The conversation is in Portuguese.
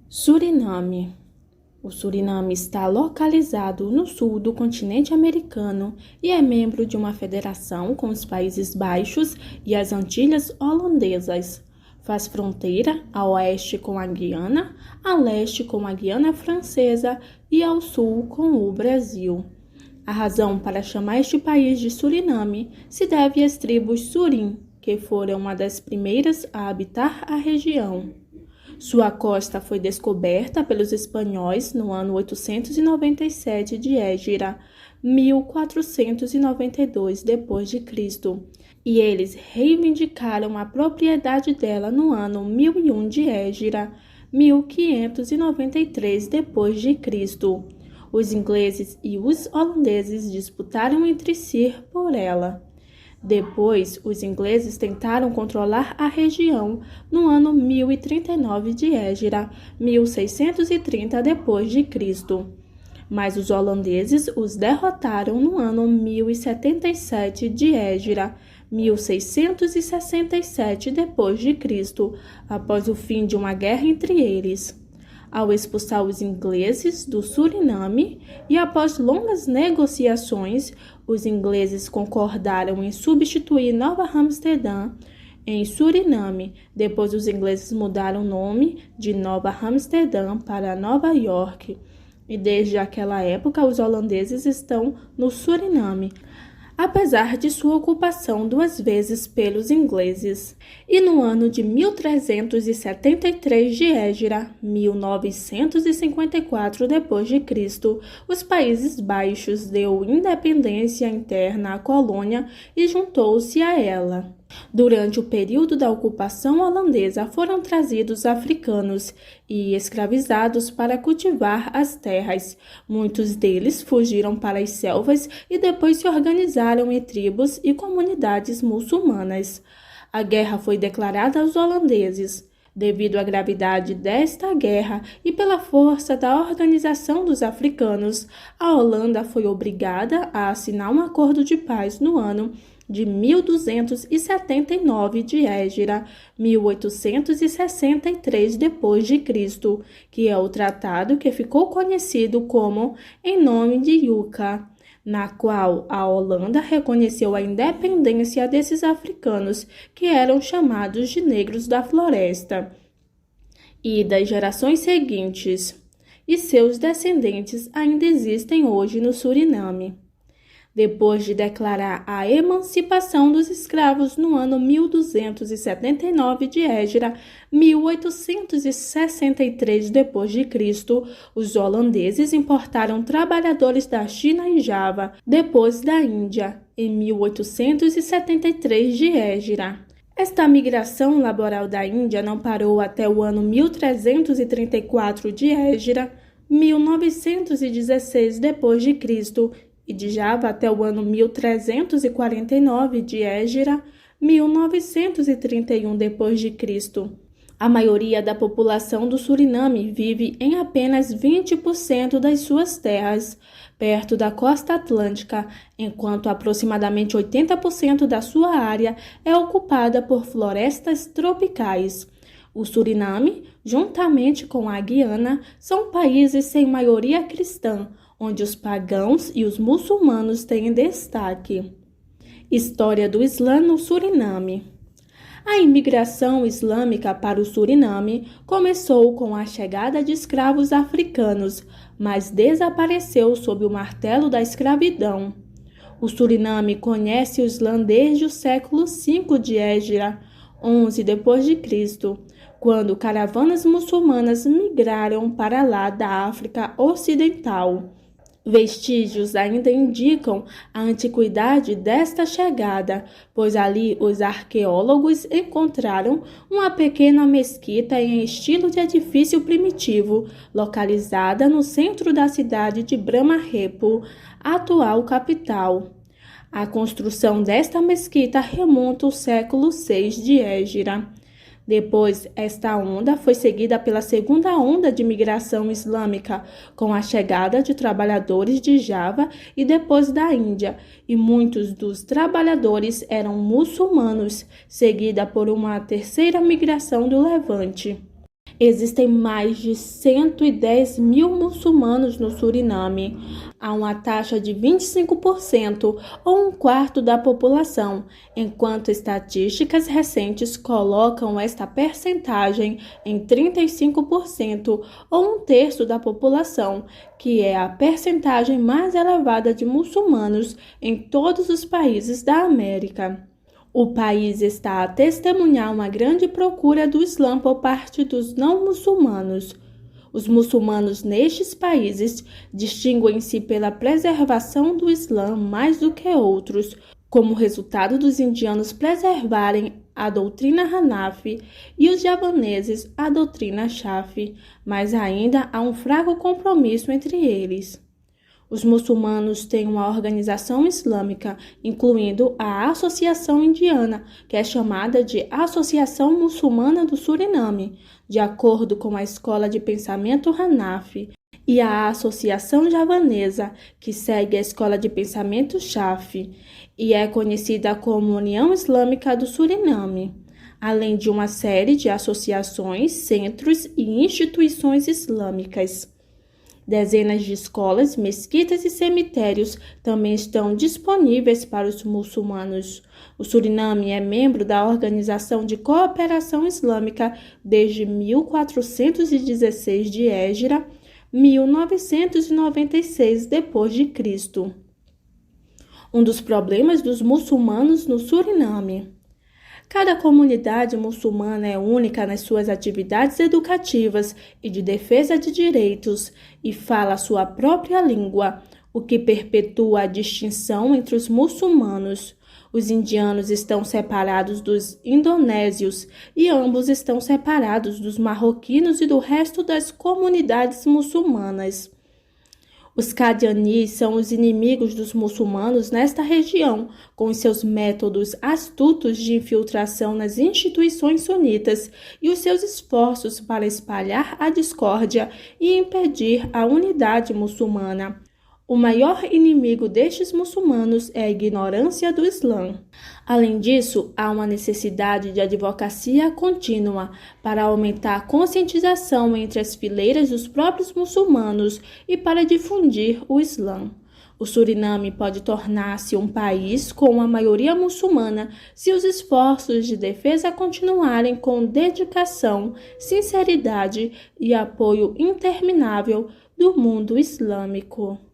Suriname. O Suriname está localizado no sul do continente americano e é membro de uma federação com os Países Baixos e as Antilhas Holandesas. Faz fronteira a oeste com a Guiana, a leste com a Guiana Francesa e ao sul com o Brasil. A razão para chamar este país de Suriname se deve às tribos Surim, que foram uma das primeiras a habitar a região. Sua costa foi descoberta pelos espanhóis no ano 897 de Égira, 1492 d.C., e eles reivindicaram a propriedade dela no ano 1001 de Égira, 1593 d.C. Os ingleses e os holandeses disputaram entre si por ela. Depois, os ingleses tentaram controlar a região no ano 1039 de Égira, 1630 d.C., mas os holandeses os derrotaram no ano 1077 de Égira, 1667 d.C., após o fim de uma guerra entre eles. Ao expulsar os ingleses do Suriname e após longas negociações, os ingleses concordaram em substituir Nova Amsterdã em Suriname. Depois, os ingleses mudaram o nome de Nova Amsterdã para Nova York. E desde aquela época, os holandeses estão no Suriname, apesar de sua ocupação 2 vezes pelos ingleses. E no ano de 1373 de Égira, 1954 d.C., os Países Baixos deu independência interna à colônia e juntou-se a ela. Durante o período da ocupação holandesa, foram trazidos africanos e escravizados para cultivar as terras. Muitos deles fugiram para as selvas e depois se organizaram em tribos e comunidades muçulmanas. A guerra foi declarada aos holandeses. Devido à gravidade desta guerra e pela força da organização dos africanos, a Holanda foi obrigada a assinar um acordo de paz no ano de 1279 de Égira, 1863 d.C., que é o tratado que ficou conhecido como Em Nome de Iuka, na qual a Holanda reconheceu a independência desses africanos, que eram chamados de negros da floresta, e das gerações seguintes, e seus descendentes ainda existem hoje no Suriname. Depois de declarar a emancipação dos escravos no ano 1279 de Égira, 1863 d.C., os holandeses importaram trabalhadores da China e Java, depois da Índia, em 1873 de Égira. Esta migração laboral da Índia não parou até o ano 1334 de Égira, 1916 d.C., e de Java até o ano 1349 de Égira, 1931 d.C. A maioria da população do Suriname vive em apenas 20% das suas terras, perto da costa atlântica, enquanto aproximadamente 80% da sua área é ocupada por florestas tropicais. O Suriname, juntamente com a Guiana, são países sem maioria cristã, onde os pagãos e os muçulmanos têm destaque. História do Islã no Suriname. A imigração islâmica para o Suriname começou com a chegada de escravos africanos, mas desapareceu sob o martelo da escravidão. O Suriname conhece o Islã desde o século V de Égira, 11 d.C., quando caravanas muçulmanas migraram para lá da África Ocidental. Vestígios ainda indicam a antiguidade desta chegada, pois ali os arqueólogos encontraram uma pequena mesquita em estilo de edifício primitivo, localizada no centro da cidade de Brahmarepo, atual capital. A construção desta mesquita remonta ao século VI de Égira. Depois, esta onda foi seguida pela segunda onda de migração islâmica, com a chegada de trabalhadores de Java e depois da Índia, e muitos dos trabalhadores eram muçulmanos, seguida por uma terceira migração do Levante. Existem mais de 110 mil muçulmanos no Suriname. Há uma taxa de 25%, ou um quarto da população, enquanto estatísticas recentes colocam esta percentagem em 35%, ou um terço da população, que é a percentagem mais elevada de muçulmanos em todos os países da América. O país está a testemunhar uma grande procura do Islã por parte dos não-muçulmanos. Os muçulmanos nestes países distinguem-se pela preservação do Islã mais do que outros, como resultado dos indianos preservarem a doutrina Hanafi e os javaneses a doutrina Shafi, mas ainda há um fraco compromisso entre eles. Os muçulmanos têm uma organização islâmica, incluindo a Associação Indiana, que é chamada de Associação Muçulmana do Suriname, de acordo com a Escola de Pensamento Hanafi, e a Associação Javanesa, que segue a Escola de Pensamento Shafi, e é conhecida como União Islâmica do Suriname, além de uma série de associações, centros e instituições islâmicas. Dezenas de escolas, mesquitas e cemitérios também estão disponíveis para os muçulmanos. O Suriname é membro da Organização de Cooperação Islâmica desde 1416 de Égira, 1996 d.C. Um dos problemas dos muçulmanos no Suriname. Cada comunidade muçulmana é única nas suas atividades educativas e de defesa de direitos e fala a sua própria língua, o que perpetua a distinção entre os muçulmanos. Os indianos estão separados dos indonésios e ambos estão separados dos marroquinos e do resto das comunidades muçulmanas. Os Qadianis são os inimigos dos muçulmanos nesta região, com seus métodos astutos de infiltração nas instituições sunitas e os seus esforços para espalhar a discórdia e impedir a unidade muçulmana. O maior inimigo destes muçulmanos é a ignorância do Islã. Além disso, há uma necessidade de advocacia contínua para aumentar a conscientização entre as fileiras dos próprios muçulmanos e para difundir o Islã. O Suriname pode tornar-se um país com uma maioria muçulmana se os esforços de defesa continuarem com dedicação, sinceridade e apoio interminável do mundo islâmico.